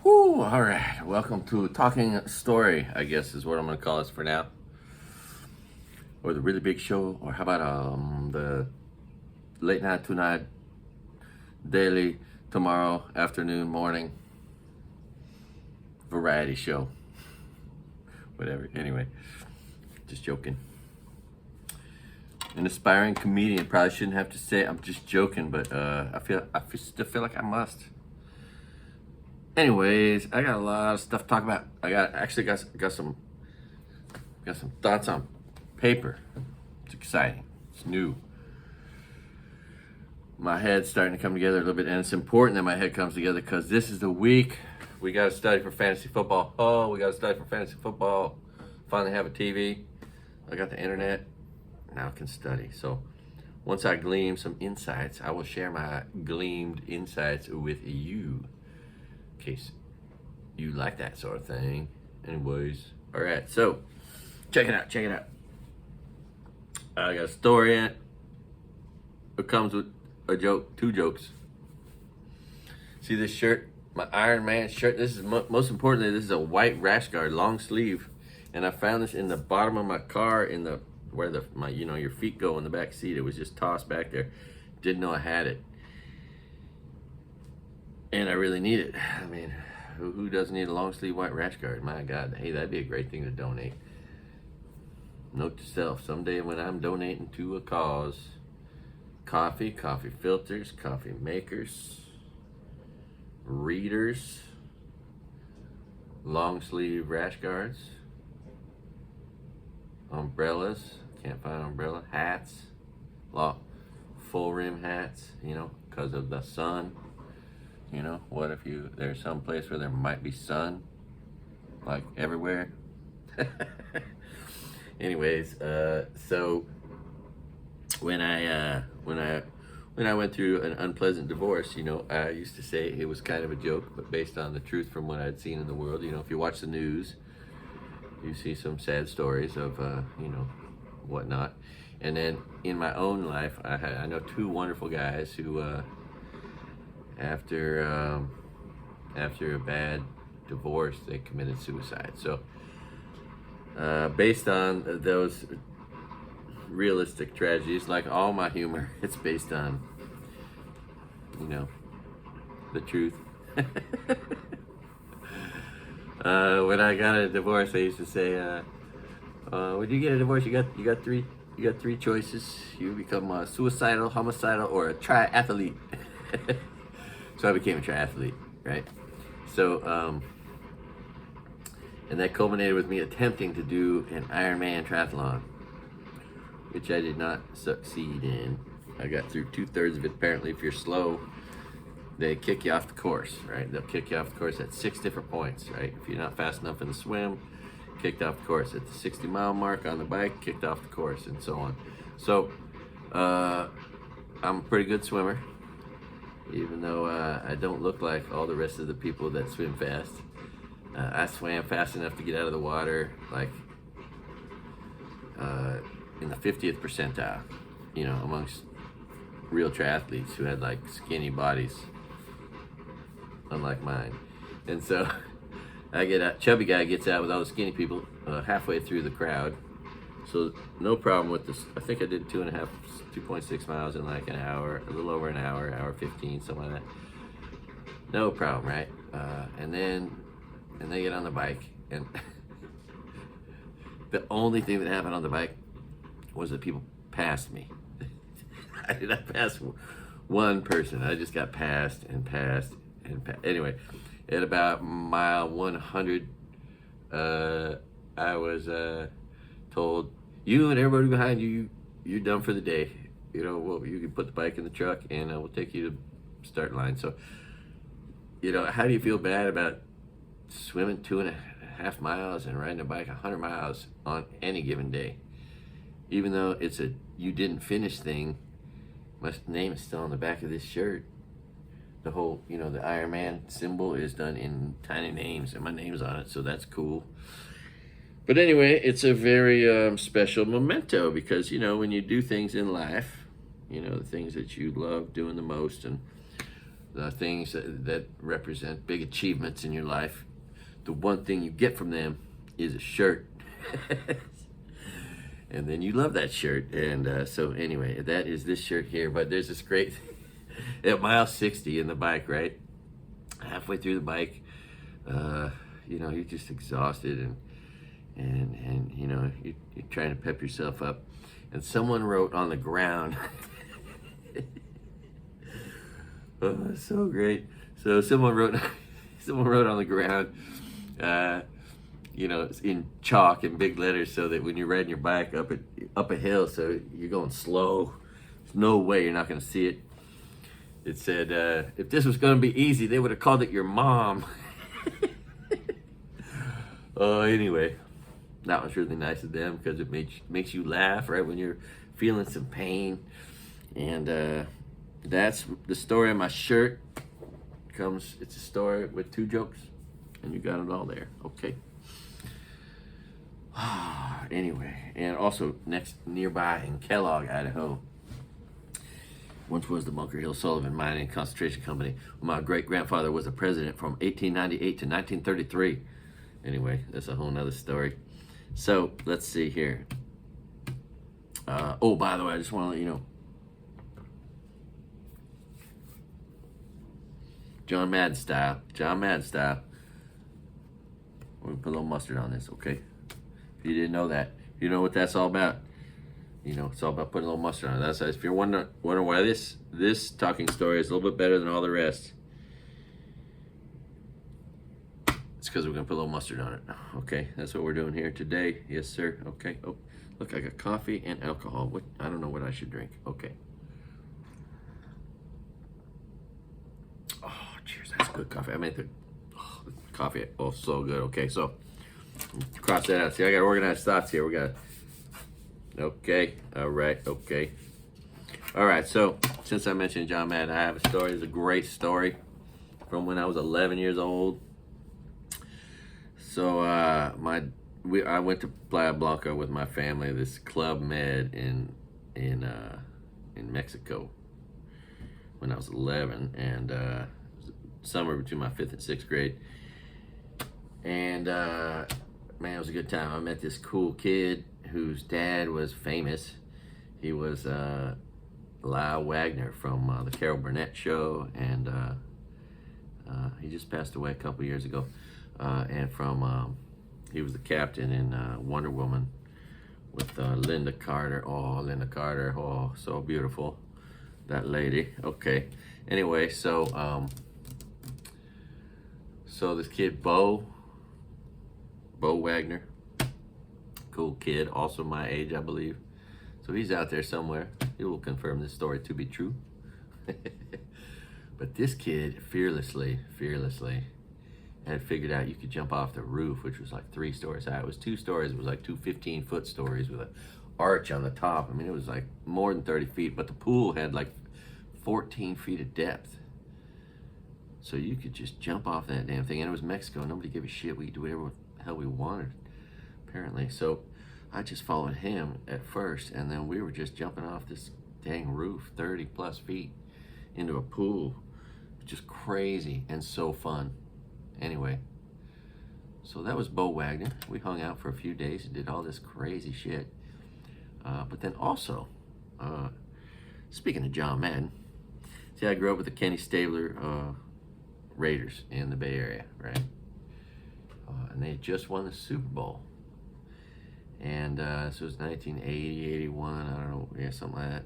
Whew, all right. Welcome to Talking Story, I guess is what I'm going to call this for now. Or the really big show, or how about the late night tonight, daily, tomorrow, afternoon, morning, variety show. Whatever. Anyway, just joking. An aspiring comedian, probably shouldn't have to say I'm just joking, but still feel like I must. Anyways, I got a lot of stuff to talk about. I got some thoughts on paper. It's exciting. It's new. My head's starting to come together a little bit, and it's important that my head comes together because this is the week we got to study for fantasy football. Oh, we got to study for fantasy football. Finally have a TV. I got the internet. Now I can study. So once I glean some insights, I will share my gleamed insights with you. In case you like that sort of thing. Anyways, all right, so check it out. I got a story in it. It comes with a joke, two jokes. See this shirt? My Ironman shirt. This is most importantly, this is a white rash guard, long sleeve, and I found this in the bottom of my car in the where your feet go in the back seat. It was just tossed back there. Didn't know I had it. And I really need it. I mean, who doesn't need a long sleeve white rash guard? My God, hey, that'd be a great thing to donate. Note to self, someday when I'm donating to a cause, coffee filters, coffee makers, readers, long sleeve rash guards, umbrellas, can't find an umbrella, hats, full rim hats, because of the sun. What if there's some place where there might be sun, like everywhere? Anyways, so when I went through an unpleasant divorce, I used to say it was kind of a joke, but based on the truth from what I'd seen in the world. If you watch the news, you see some sad stories of whatnot. And then in my own life, I know two wonderful guys who after a bad divorce, they committed suicide. So based on those realistic tragedies, like all my humor, it's based on the truth. When I got a divorce, I used to say, when you get a divorce, you got three choices. You become suicidal, homicidal, or a triathlete. So I became a triathlete, right? So, and that culminated with me attempting to do an Ironman triathlon, which I did not succeed in. I got through 2/3 of it. Apparently, if you're slow, they kick you off the course, right? They'll kick you off the course at 6 different points, right? If you're not fast enough in the swim, kicked off the course. At the 60-mile mark on the bike, kicked off the course, and so on. So, I'm a pretty good swimmer, even though I don't look like all the rest of the people that swim fast. I swam fast enough to get out of the water, like in the 50th percentile, amongst real triathletes who had like skinny bodies, unlike mine. And so I get out, chubby guy gets out with all the skinny people halfway through the crowd. So no problem with this. I think I did 2.6 miles in like an hour, a little over an hour 15, something like that. No problem, right? And they get on the bike, and the only thing that happened on the bike was that people passed me. I did not pass one person. I just got passed. Anyway, at about mile 100, I was told, you and everybody behind you, you're done for the day. Well, you can put the bike in the truck, and we'll take you to start line. So, how do you feel bad about swimming 2.5 miles and riding a bike 100 miles on any given day? Even though it's a you didn't finish thing, my name is still on the back of this shirt. The whole, the Ironman symbol is done in tiny names, and my name's on it, so that's cool. But anyway, it's a very special memento because, when you do things in life, the things that you love doing the most, and the things that represent big achievements in your life, the one thing you get from them is a shirt. And then you love that shirt. And so anyway, that is this shirt here. But there's this great at mile 60 in the bike, right? Halfway through the bike, you know, you're just exhausted, and you know, you're trying to pep yourself up. And someone wrote on the ground, oh, it's so great. So someone wrote on the ground, you know, it's in chalk in big letters, so that when you're riding your bike up a hill, so you're going slow, there's no way you're not going to see it. It said, if this was going to be easy, they would have called it your mom. Oh, anyway, that was really nice of them, because it makes you laugh right when you're feeling some pain. And that's the story of my shirt. It's a story with 2 jokes, and you got it all there. Okay. Anyway, and also nearby in Kellogg, Idaho, once was the Bunker Hill Sullivan Mining and Concentration Company. My great-grandfather was the president from 1898 to 1933. Anyway, that's a whole nother story. So, let's see here. Oh, by the way, I just want to let you know, John Madden style. We're going to put a little mustard on this, okay? If you didn't know that, you know what that's all about. You know, it's all about putting a little mustard on it. That's if you're wondering why this talking story is a little bit better than all the rest, it's because we're gonna put a little mustard on it. Okay, that's what we're doing here today. Yes, sir. Okay. Oh, look, I got coffee and alcohol. I don't know what I should drink. Okay. Oh, cheers. That's good coffee. I made the coffee. Oh, so good. Okay, so cross that out. See, I got organized thoughts here. We got. Okay, all right, okay. All right, so since I mentioned John Madden, I have a story. It's a great story from when I was 11 years old. So I went to Playa Blanca with my family, this Club Med in Mexico when I was 11, and summer between my 5th and 6th grade. And man, it was a good time. I met this cool kid whose dad was famous. He was Lyle Wagner from the Carol Burnett Show, and he just passed away a couple years ago. And he was the captain in Wonder Woman with Linda Carter. Oh, Linda Carter. Oh, so beautiful, that lady. Okay. Anyway, so this kid Bo Wagner, cool kid, also my age, I believe. So he's out there somewhere. He will confirm this story to be true. But this kid fearlessly had figured out you could jump off the roof, which was like 3 stories high. It was 2 stories. It was like 2 15-foot stories with an arch on the top. I mean, it was like more than 30 feet, but the pool had like 14 feet of depth. So you could just jump off that damn thing. And it was Mexico. Nobody gave a shit. We could do whatever the hell we wanted, apparently. So I just followed him at first, and then we were just jumping off this dang roof, 30 plus feet, into a pool. Just crazy and so fun. Anyway, so that was Bo Wagner. We hung out for a few days and did all this crazy shit. But then also, speaking of John Madden, see, I grew up with the Kenny Stabler Raiders in the Bay Area, right? And they just won the Super Bowl. And this was 1980, 81, I don't know, yeah, something like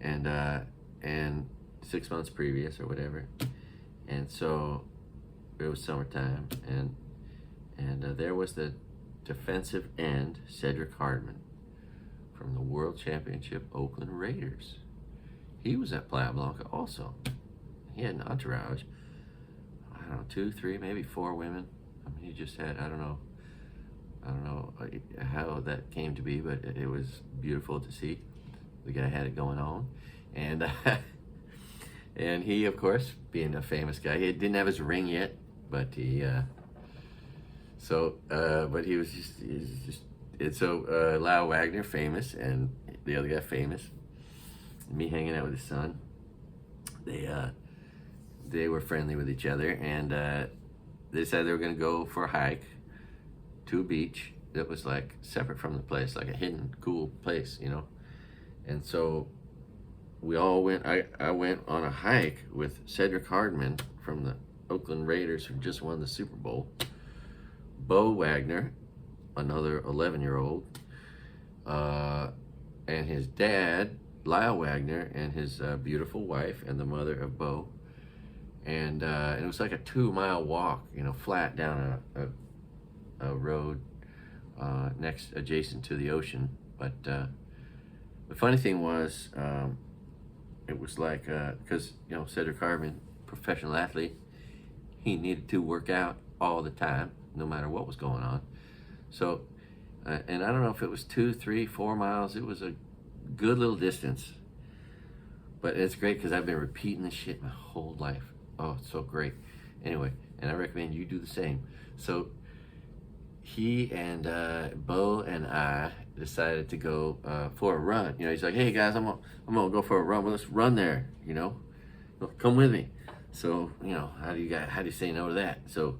that. And 6 months previous or whatever. And so it was summertime, and there was the defensive end, Cedric Hardman, from the World Championship Oakland Raiders. He was at Playa Blanca also. He had an entourage. I don't know, 2, 3, maybe 4 women. I mean, he just had, I don't know how that came to be, but it was beautiful to see. The guy had it going on. And and he, of course, being a famous guy, he didn't have his ring yet, but he but he was just and so Lyle Wagner famous, and the other guy famous, me hanging out with his son. they were friendly with each other, and they decided they were going to go for a hike to a beach that was like separate from the place, like a hidden cool place, you know. And so we all went. I went on a hike with Cedric Hardman from the Oakland Raiders, who just won the Super Bowl, Bo Wagner, another 11-year-old, and his dad, Lyle Wagner, and his beautiful wife, and the mother of Bo. And it was like a 2-mile walk, you know, flat down a road adjacent to the ocean. But the funny thing was, it was like, because, you know, Cedric Hardman, professional athlete, he needed to work out all the time, no matter what was going on. So, and I don't know if it was 2, 3, 4 miles. It was a good little distance. But it's great because I've been repeating this shit my whole life. Oh, it's so great. Anyway, and I recommend you do the same. So he and Bo and I decided to go for a run. You know, he's like, "Hey guys, I'm gonna go for a run. Well, let's run there. You know, come with me." So, you know, how do you say no to that? So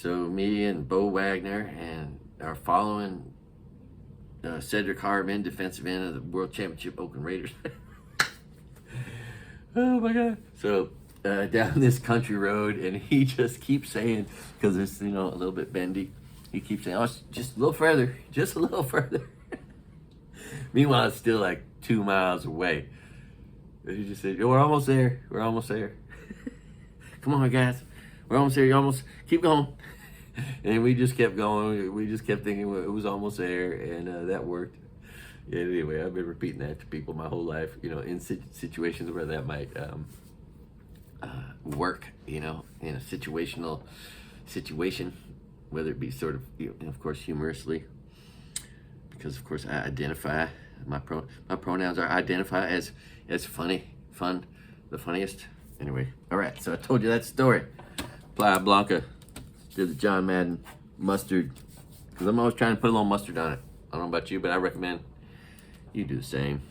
me and Bo Wagner and are following Cedric Hardman, defensive end of the World Championship Oakland Raiders. Oh my God! So down this country road, and he just keeps saying, because it's, you know, a little bit bendy, he keeps saying, "Oh, just a little further, just a little further." Meanwhile, it's still like 2 miles away. And he just said, "We're almost there. We're almost there. Come on, guys. We're almost there. You almost keep going." And we just kept going. We just kept thinking it was almost there, and that worked. Yeah, anyway, I've been repeating that to people my whole life, you know, in situations where that might work, you know, in a situation, whether it be sort of, you know, of course, humorously, because of course I identify, my pronouns are identify as funny, fun, the funniest. Anyway, all right, so I told you that story. Playa Blanca did the John Madden mustard, because I'm always trying to put a little mustard on it. I don't know about you, but I recommend you do the same.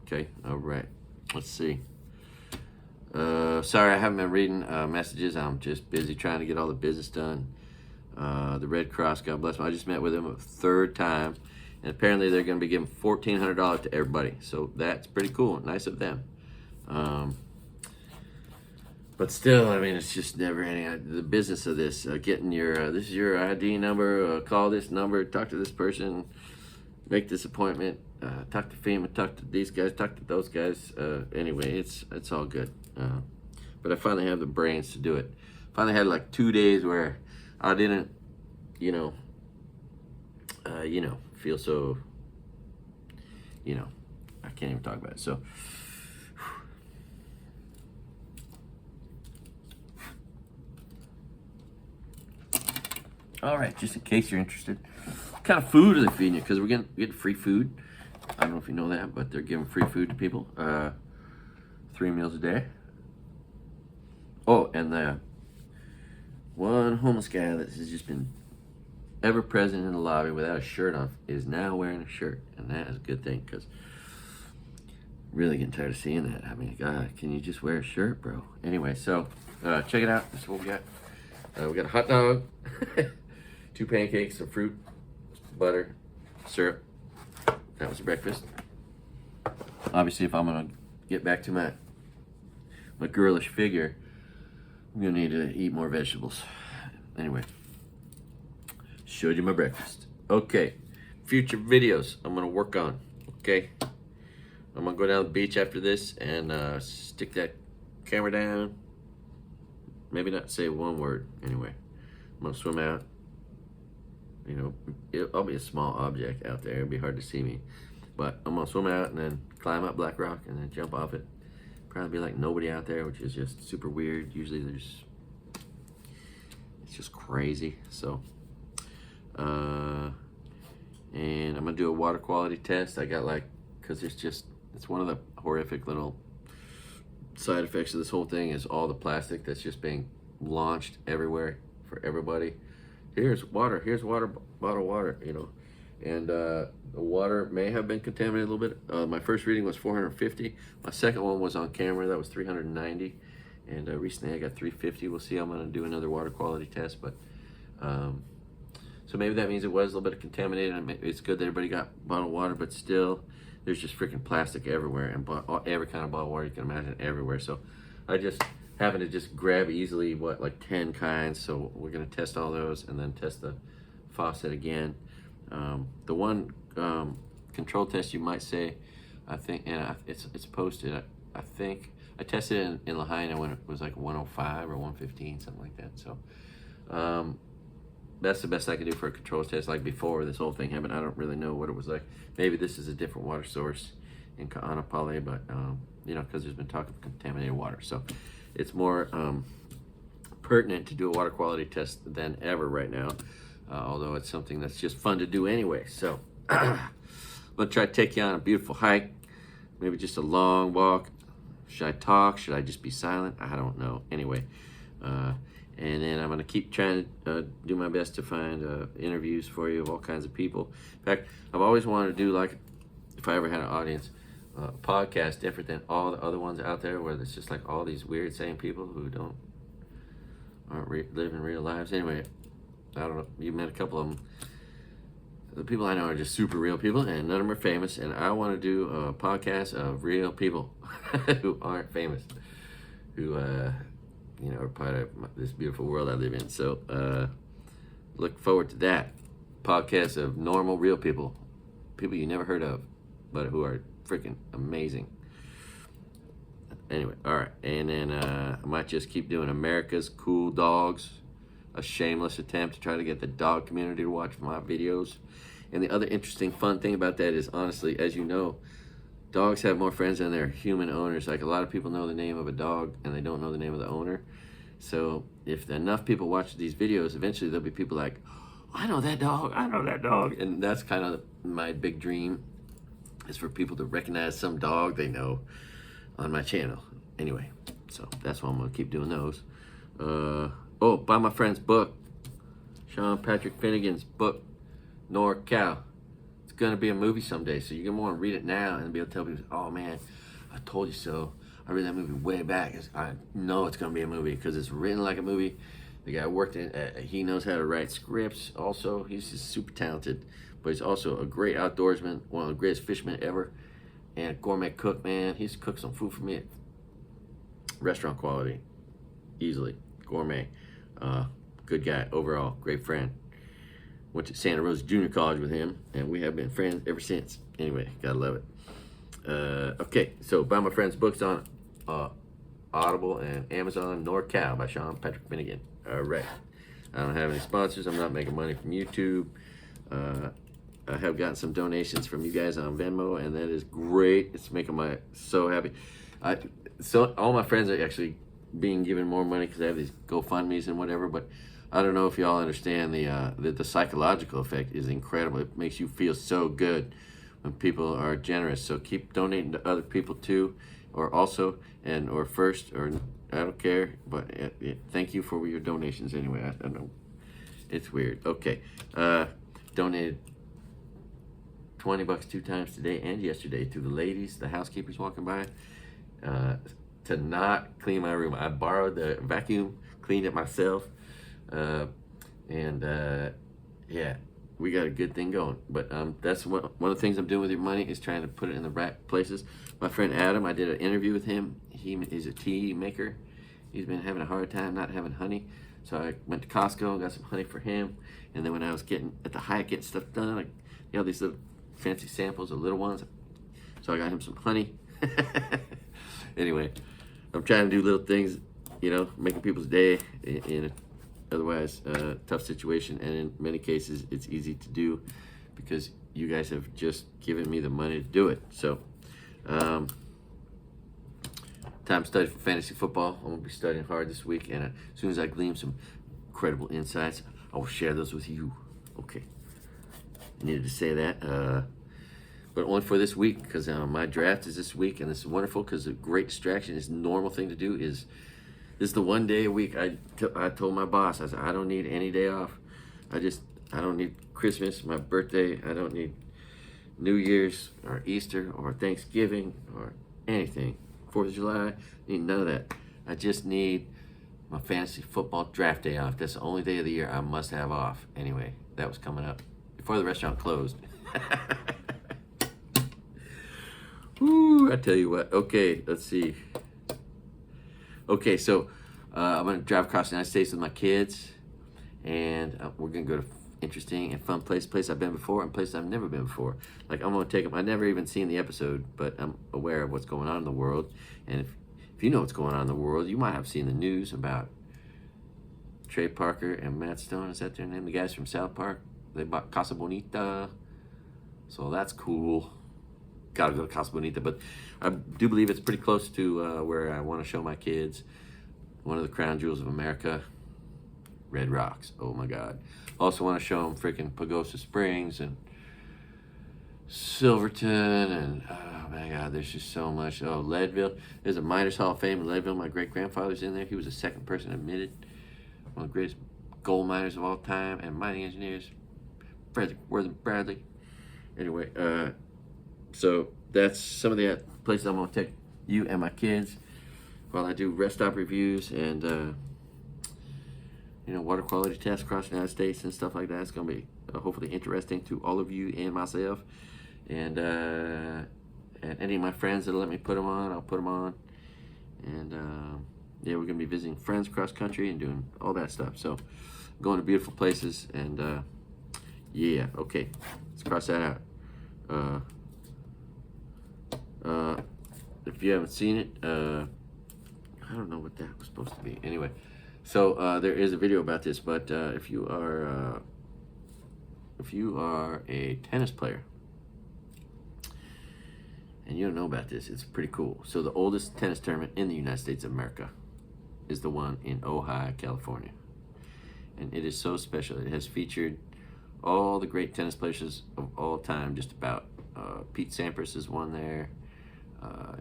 Okay, all right, let's see. Sorry, I haven't been reading messages. I'm just busy trying to get all the business done. The Red Cross, God bless them. I just met with them a 3rd time, and apparently they're going to be giving $1,400 to everybody. So that's pretty cool. Nice of them. But still, I mean, it's just never ending. The business of this, getting your, this is your ID number, call this number, talk to this person, make this appointment, talk to FEMA, talk to these guys, talk to those guys. Anyway, it's all good. But I finally have the brains to do it. Finally had like 2 days where I didn't, you know, feel so, you know, I can't even talk about it. So, all right, just in case you're interested, what kind of food are they feeding you? Because we're getting free food. I don't know if you know that, but they're giving free food to people. 3 meals a day. Oh, and the one homeless guy that has just been ever present in the lobby without a shirt on is now wearing a shirt, and that is a good thing, because really getting tired of seeing that. I mean, God, can you just wear a shirt, bro? Anyway, so check it out. This is what we got. We got a hot dog, 2 pancakes, some fruit, butter, syrup. That was breakfast. Obviously, if I'm gonna get back to my girlish figure, I'm gonna need to eat more vegetables. Anyway, showed you my breakfast. Okay, future videos I'm gonna work on. Okay, I'm gonna go down the beach after this and stick that camera down. Maybe not say one word. Anyway, I'm gonna swim out. You know, I'll be a small object out there. It'll be hard to see me, but I'm gonna swim out and then climb up Black Rock and then jump off it. Probably be like nobody out there, which is just super weird. Usually it's just crazy. So, and I'm gonna do a water quality test. I got because it's one of the horrific little side effects of this whole thing is all the plastic that's just being launched everywhere for everybody. Here's water, bottled water, you know. And the water may have been contaminated a little bit. My first reading was 450. My second one was on camera, that was 390. And recently I got 350. We'll see. I'm going to do another water quality test, but so maybe that means it was a little bit contaminated. And it's good that everybody got bottled water, but still, there's just freaking plastic everywhere, and every kind of bottled water you can imagine everywhere. So I just happen to just grab easily like 10 kinds. So we're going to test all those and then test the faucet again. The one control test, you might say, I think, and it's posted. I think I tested it in Lahaina when it was like 105 or 115, something like that. So that's the best I can do for a control test. Like before this whole thing happened, I don't really know what it was like. Maybe this is a different water source in Ka'anapale, but you know, because there's been talk of contaminated water, so it's more pertinent to do a water quality test than ever right now. Although it's something that's just fun to do anyway. So I'm gonna try to take you on a beautiful hike, maybe just a long walk. Should I talk? Should I just be silent? I don't know. Anyway, and then I'm gonna keep trying to do my best to find interviews for you of all kinds of people. In fact, I've always wanted to do, like, if I ever had an audience, a podcast different than all the other ones out there, where it's just like all these weird sane people who aren't living real lives. Anyway, I don't know. You met a couple of them. The people I know are just super real people, and none of them are famous. And I want to do a podcast of real people who aren't famous, who you know, are part of this beautiful world I live in. So look forward to that podcast of normal, real people you never heard of, but who are freaking amazing. Anyway, all right, and then I might just keep doing America's Cool Dogs, a shameless attempt to try to get the dog community to watch my videos. And the other interesting, fun thing about that is, honestly, as you know, dogs have more friends than their human owners. Like, a lot of people know the name of a dog and they don't know the name of the owner. So if enough people watch these videos, eventually there'll be people like, I know that dog, I know that dog. And that's kind of my big dream, is for people to recognize some dog they know on my channel. Anyway, so that's why I'm gonna keep doing those. Oh, buy my friend's book, Sean Patrick Finnegan's book, NorCal. It's gonna be a movie someday, so you're gonna want to read it now and be able to tell people, oh man, I told you so. I read that movie way back. I know it's gonna be a movie because it's written like a movie. The guy worked in, he knows how to write scripts. Also, he's just super talented, but he's also a great outdoorsman, one of the greatest fishermen ever, and a gourmet cook, man. He's cooked some food for me, restaurant quality, easily, gourmet. Good guy overall, great friend. Went to Santa Rosa Junior College with him, and we have been friends ever since. Anyway, gotta love it. Okay, so buy my friend's books on Audible and Amazon. NorCal by Sean Patrick Finnegan. All right. I don't have any sponsors. I'm not making money from YouTube. I have gotten some donations from you guys on Venmo, and that is great. It's making me so happy. So all my friends are actually being given more money because I have these GoFundMe's and whatever, but I don't know if y'all understand the psychological effect is incredible. It makes you feel so good when people are generous. So keep donating to other people too, or also, or first, or I don't care, but thank you for your donations anyway. I don't know. It's weird. Okay. Donated $20 2 times today and yesterday to the ladies, the housekeepers walking by, to not clean my room. I borrowed the vacuum, cleaned it myself, and yeah, we got a good thing going. But that's one of the things I'm doing with your money, is trying to put it in the right places. My friend Adam, I did an interview with him. He's a tea maker. He's been having a hard time not having honey, so I went to Costco and got some honey for him. And then when I was getting at the hike, getting stuff done, you know, these little fancy samples of little ones, so I got him some honey. Anyway, I'm trying to do little things, you know, making people's day in a otherwise tough situation, and in many cases it's easy to do because you guys have just given me the money to do it. So time to study for fantasy football. I'm gonna be studying hard this week, and as soon as I glean some incredible insights, I will share those with you. Okay, I needed to say that, but only for this week, because my draft is this week, and this is wonderful because a great distraction, is normal thing to do, is this is the one day a week I told my boss, I said, I don't need any day off. I don't need Christmas, my birthday. I don't need New Year's or Easter or Thanksgiving or anything. 4th of July, need none of that. I just need my fantasy football draft day off. That's the only day of the year I must have off. Anyway, that was coming up before the restaurant closed. Woo, I tell you what. Okay, let's see. Okay, so I'm going to drive across the United States with my kids, and we're going to go to interesting and fun place I've been before and place I've never been before. Like, I'm going to take them. I've never even seen the episode, but I'm aware of what's going on in the world. And if you know what's going on in the world, you might have seen the news about Trey Parker and Matt Stone. Is that their name? The guys from South Park. They bought Casa Bonita. So that's cool. Gotta go to Casa Bonita. But I do believe it's pretty close to where I want to show my kids one of the crown jewels of America, Red Rocks. Oh my God. Also want to show them freaking Pagosa Springs and Silverton and oh my God, there's just so much. Oh, Leadville. There's a Miners Hall of Fame in Leadville. My great grandfather's in there. He was the second person admitted. One of the greatest gold miners of all time and mining engineers, Venmo Bradley. Anyway, so that's some of the places I'm gonna take you and my kids while I do rest stop reviews and water quality tests across the United States and stuff like that. It's gonna be hopefully interesting to all of you and myself. And any of my friends that'll let me put them on, I'll put them on. And yeah, we're gonna be visiting friends across country and doing all that stuff. So going to beautiful places and yeah, okay, let's cross that out. If you haven't seen it, I don't know what that was supposed to be. Anyway, so there is a video about this, but if you are a tennis player and you don't know about this, it's pretty cool. So the oldest tennis tournament in the United States of America is the one in Ojai, California. And it is so special. It has featured all the great tennis players of all time, just about. Pete Sampras is one there.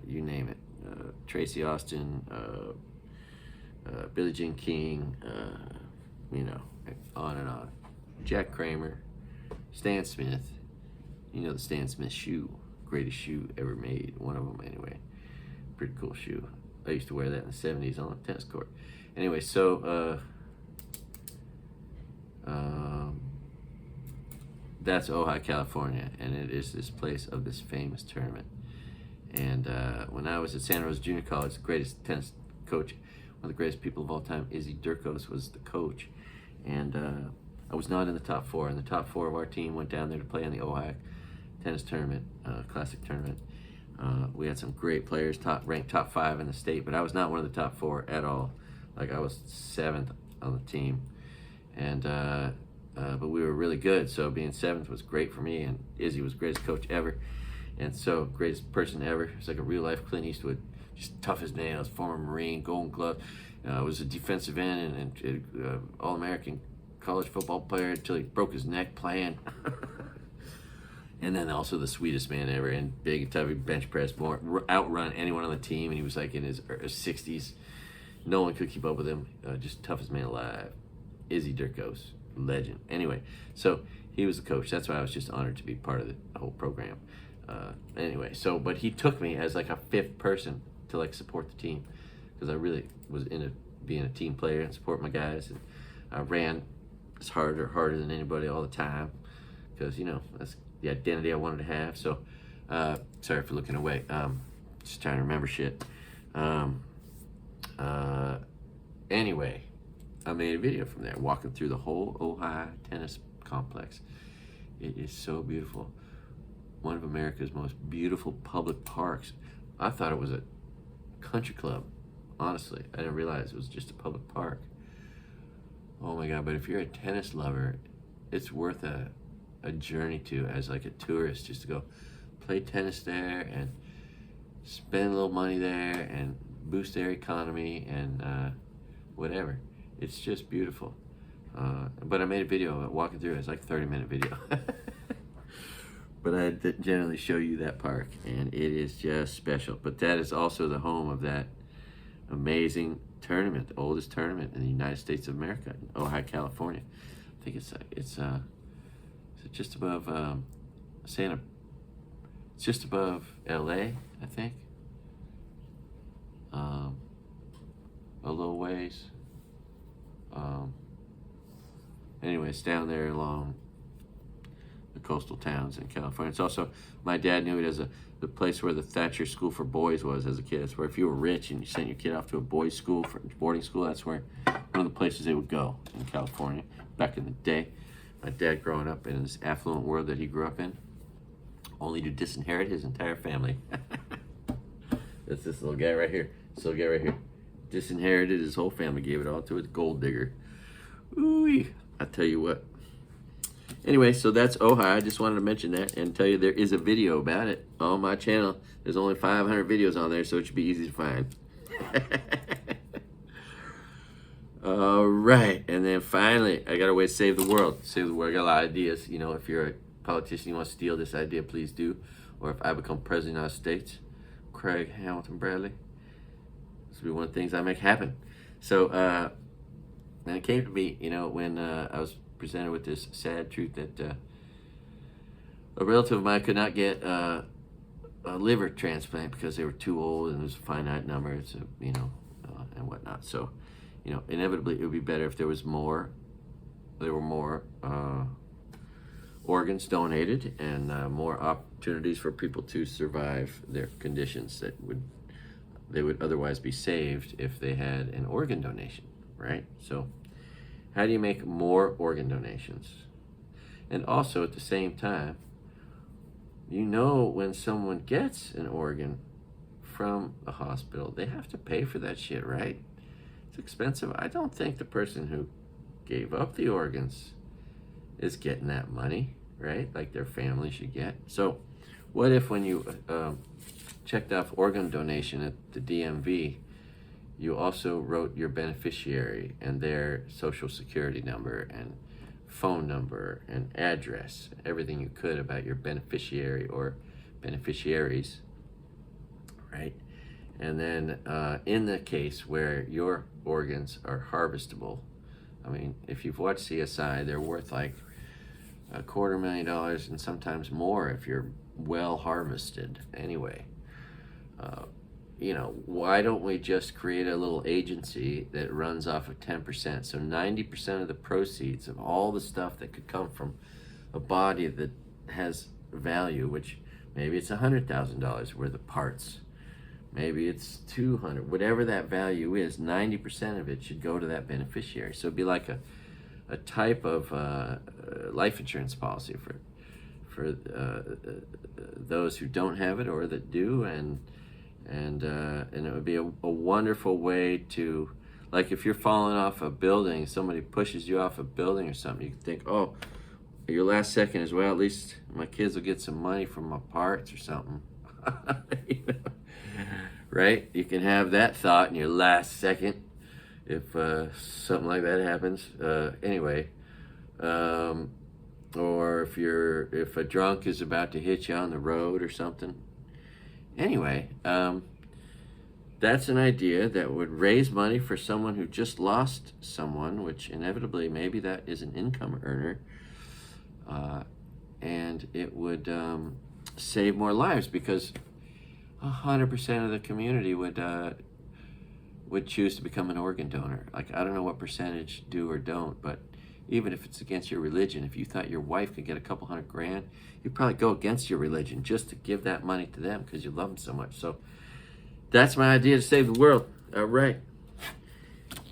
You name it. Tracy Austin, Billie Jean King, on and on. Jack Kramer, Stan Smith. You know the Stan Smith shoe. Greatest shoe ever made. One of them, anyway. Pretty cool shoe. I used to wear that in the 70s on a tennis court. Anyway, so that's Ojai, California, and it is this place of this famous tournament. And when I was at Santa Rosa Junior College, the greatest tennis coach, one of the greatest people of all time, Izzy Durkos, was the coach. And I was not in the top four. And the top four of our team went down there to play in the Ojai tennis tournament, classic tournament. We had some great players, ranked top 5 in the state, but I was not one of the top 4 at all. Like, I was 7th on the team. And but we were really good, so being 7th was great for me, and Izzy was the greatest coach ever, and so greatest person ever. It's like a real-life Clint Eastwood, just tough as nails, former Marine, Golden Glove, was a defensive end and All-American college football player until he broke his neck playing. And then also the sweetest man ever, and big and tough, bench press, outrun anyone on the team, and he was like in his 60s. No one could keep up with him, just toughest man alive. Izzy Durkos. Legend. Anyway, so he was the coach. That's why I was just honored to be part of the whole program. Anyway, so but he took me as like a 5th person to like support the team, because I really was into being a team player and support my guys. And I ran as harder than anybody all the time, because that's the identity I wanted to have. So sorry for looking away. Just trying to remember shit. Anyway, I made a video from there, walking through the whole Ojai tennis complex. It is so beautiful. One of America's most beautiful public parks. I thought it was a country club, honestly. I didn't realize it was just a public park. Oh my God, but if you're a tennis lover, it's worth a journey to as like a tourist, just to go play tennis there and spend a little money there and boost their economy and whatever. It's just beautiful. But I made a video of it walking through. It's like a 30-minute video. But I generally show you that park, and it is just special. But that is also the home of that amazing tournament, the oldest tournament in the United States of America, in Ojai, California. I think it's just above it's just above LA, I think. a little ways. Anyway, it's down there along the coastal towns in California. It's also, my dad knew it as the place where the Thatcher School for Boys was as a kid. It's where if you were rich and you sent your kid off to a boys' school, for boarding school, that's where one of the places they would go in California back in the day. My dad, growing up in this affluent world that he grew up in, only to disinherit his entire family. That's this little guy right here. This little guy right here. Disinherited his whole family, gave it all to his gold digger. Ooh, I tell you what. Anyway, so that's Ojai. I just wanted to mention that and tell you there is a video about it on my channel. There's only 500 videos on there, so it should be easy to find. All right, and then finally, I got a way to save the world. Save the world. I got a lot of ideas. You know, if you're a politician, you want to steal this idea, please do. Or if I become president of the United States, Craig-H-Bradley, this will be one of the things I make happen. So, and it came to me, you know, when I was presented with this sad truth that a relative of mine could not get a liver transplant because they were too old and there's a finite number, you know, and whatnot. So, you know, inevitably it would be better if there were more organs donated and more opportunities for people to survive their conditions that they would otherwise be saved if they had an organ donation, right? So how do you make more organ donations? And also at the same time, you know, when someone gets an organ from a hospital, they have to pay for that shit, right? It's expensive. I don't think the person who gave up the organs is getting that money, right? Like their family should get. So what if when you checked off organ donation at the DMV, you also wrote your beneficiary and their social security number and phone number and address, everything you could about your beneficiary or beneficiaries, right? And then in the case where your organs are harvestable, I mean, if you've watched CSI, they're worth like $250,000 and sometimes more if you're well harvested anyway. You know, why don't we just create a little agency that runs off of 10%? So 90% of the proceeds of all the stuff that could come from a body that has value, which maybe it's $100,000 worth of parts, maybe it's 200, whatever that value is, 90% of it should go to that beneficiary. So it'd be like a type of life insurance policy for those who don't have it or that do, and it would be a wonderful way to, like if you're falling off a building, somebody pushes you off a building or something, you can think, oh, your last second is, well, at least my kids will get some money from my parts or something. You know? Right? You can have that thought in your last second if something like that happens. Anyway, or if a drunk is about to hit you on the road or something. Anyway, that's an idea that would raise money for someone who just lost someone, which inevitably maybe that is an income earner, and it would save more lives because 100% of the community would choose to become an organ donor. Like, I don't know what percentage do or don't, but even if it's against your religion, if you thought your wife could get a couple $100,000, you'd probably go against your religion just to give that money to them because you love them so much. So that's my idea to save the world. All right.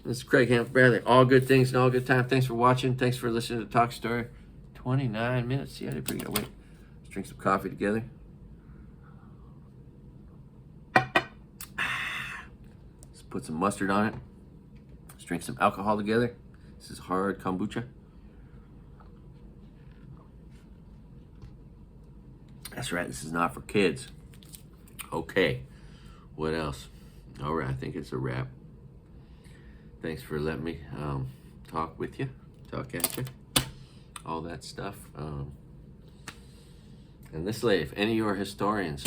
This is Craig-H-Bradley. All good things and all good time. Thanks for watching. Thanks for listening to Talk Story. 29 minutes. See, I did pretty good. Wait, let's drink some coffee together. Let's put some mustard on it. Let's drink some alcohol together. This is hard kombucha. That's right, this is not for kids. Okay, what else? All right, I think it's a wrap. Thanks for letting me talk with you, talk at you, all that stuff. And this lady, if any of you are historians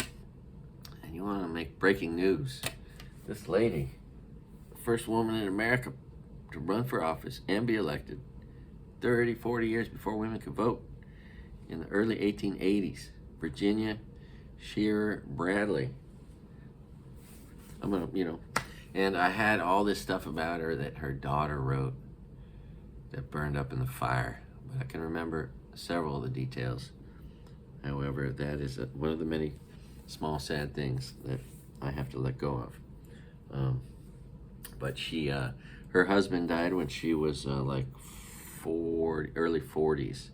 and you want to make breaking news, this lady, the first woman in America to run for office and be elected 30, 40 years before women could vote in the early 1880s. Virginia Shearer Bradley. I'm gonna, And I had all this stuff about her that her daughter wrote that burned up in the fire. But I can remember several of the details. However, that is one of the many small sad things that I have to let go of. But her husband died when she was like early 40s,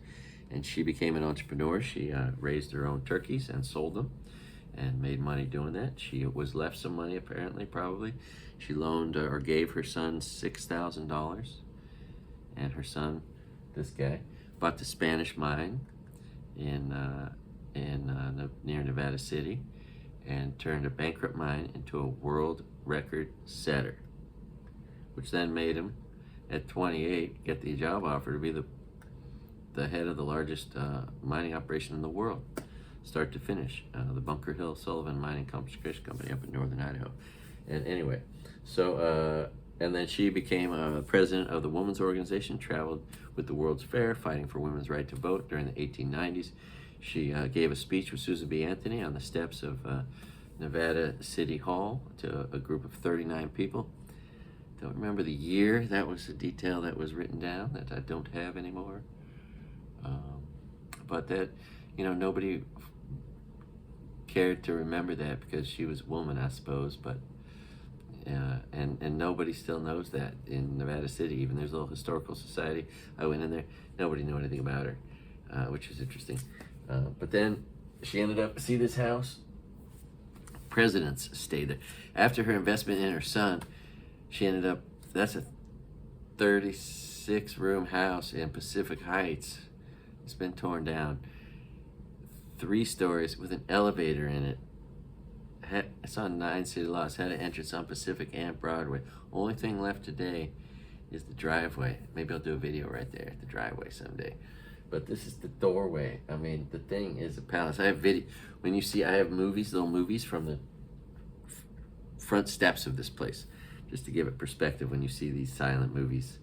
and she became an entrepreneur. She raised her own turkeys and sold them and made money doing that. She was left some money, apparently, probably. She loaned or gave her son $6,000, and her son, this guy, bought the Spanish mine near Nevada City and turned a bankrupt mine into a world record setter, which then made him, at 28, get the job offer to be the head of the largest mining operation in the world, start to finish, the Bunker Hill Sullivan Mining Concentration Company up in northern Idaho. And anyway, so and then she became president of the women's organization, traveled with the World's Fair, fighting for women's right to vote during the 1890s. She gave a speech with Susan B. Anthony on the steps of Nevada City Hall to a group of 39 people. Don't remember the year. That was a detail that was written down that I don't have anymore. But that, nobody cared to remember that because she was a woman, I suppose. But and nobody still knows that in Nevada City. Even there's a little historical society. I went in there. Nobody knew anything about her, which is interesting. But then she ended up, see this house? Presidents stayed there. After her investment in her son, she ended up, that's a 36-room house in Pacific Heights. It's been torn down. 3 stories with an elevator in it. It's on 9 city lots. Had an entrance on Pacific and Broadway. Only thing left today is the driveway. Maybe I'll do a video right there at the driveway someday. But this is the doorway. I mean, the thing is a palace. I have video. When you see, I have little movies from the front steps of this place, just to give it perspective when you see these silent movies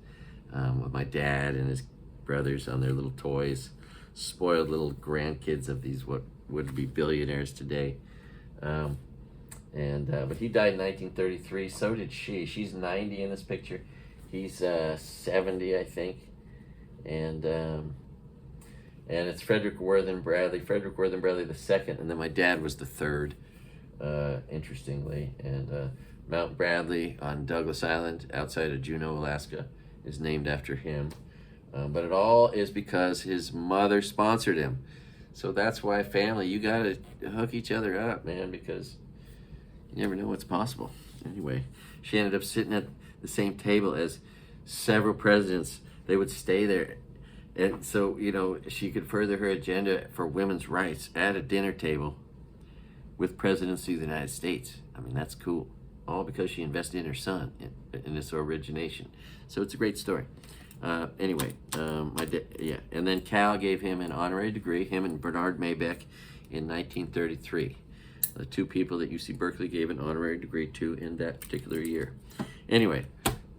with my dad and his brothers on their little toys, spoiled little grandkids of these what would be billionaires today. But he died in 1933. So did she. She's 90 in this picture. He's 70, I think. And it's Frederick Worthen Bradley II, and then my dad was the third, interestingly. And Mount Bradley on Douglas Island outside of Juneau, Alaska, is named after him. But it all is because his mother sponsored him. So that's why, family, you gotta hook each other up, man, because you never know what's possible. Anyway, she ended up sitting at the same table as several presidents. They would stay there. And so, she could further her agenda for women's rights at a dinner table with presidents of the United States. I mean, that's cool. All because she invested in her son in this origination. So it's a great story. Anyway, and then Cal gave him an honorary degree, him and Bernard Maybeck, in 1933. The 2 people that UC Berkeley gave an honorary degree to in that particular year. Anyway,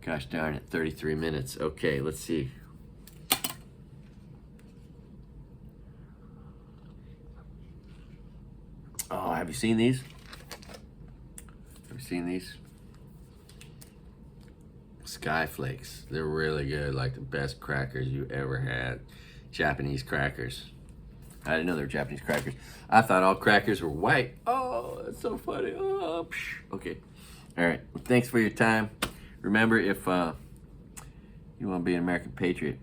gosh darn it, 33 minutes. Okay, let's see. Oh, have you seen these? Sky Flakes. They're really good, like the best crackers you ever had. Japanese crackers. I didn't know they were Japanese crackers. I thought all crackers were white. Oh, that's so funny. Oh, okay. All right. Well, thanks for your time. Remember, if you want to be an American patriot,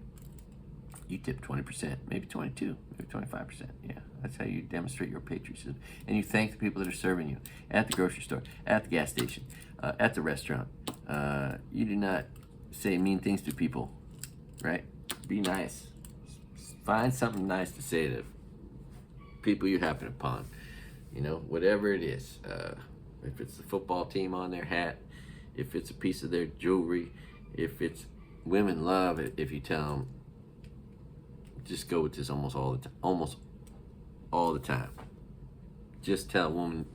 you tip 20%, maybe 22, maybe 25%. Yeah, that's how you demonstrate your patriotism. And you thank the people that are serving you at the grocery store, at the gas station, at the restaurant. You do not say mean things to people, right? Be nice. Find something nice to say to people you happen upon. Whatever it is. If it's the football team on their hat, if it's a piece of their jewelry, if it's women love it, if you tell them, just go with this almost all the time. Just tell a woman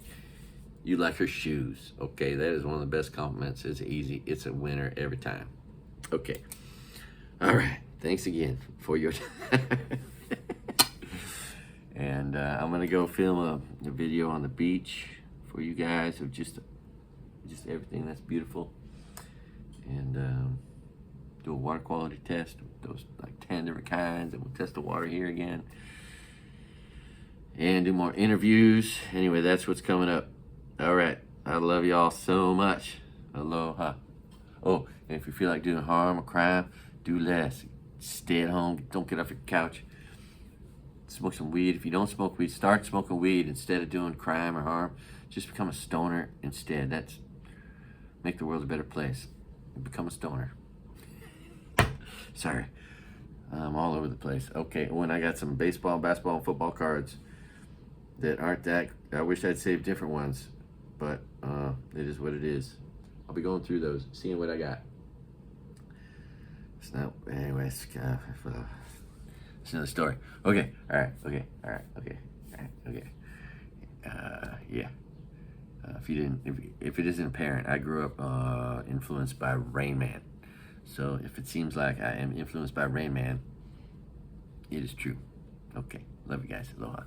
you like her shoes. Okay, that is one of the best compliments. It's easy. It's a winner every time. Okay. All right. Thanks again for your time. And I'm going to go film a video on the beach for you guys of just just everything that's beautiful. And do a water quality test, those like 10 different kinds, and we'll test the water here again. And do more interviews. Anyway, that's what's coming up. All right. I love y'all so much. Aloha. Oh, and if you feel like doing harm or crime, do less. Stay at home. Don't get off your couch. Smoke some weed. If you don't smoke weed, start smoking weed instead of doing crime or harm. Just become a stoner instead. That's make the world a better place. Become a stoner. Sorry. I'm all over the place. Okay, when I got some baseball, basketball, and football cards that aren't that, I wish I'd saved different ones, but it is what it is. I'll be going through those, seeing what I got. It's not, anyways, it's another story. Okay, all right, okay. Yeah. If it isn't apparent, I grew up influenced by Rain Man. So if it seems like I am influenced by Rain Man, it is true. Okay, love you guys. Aloha.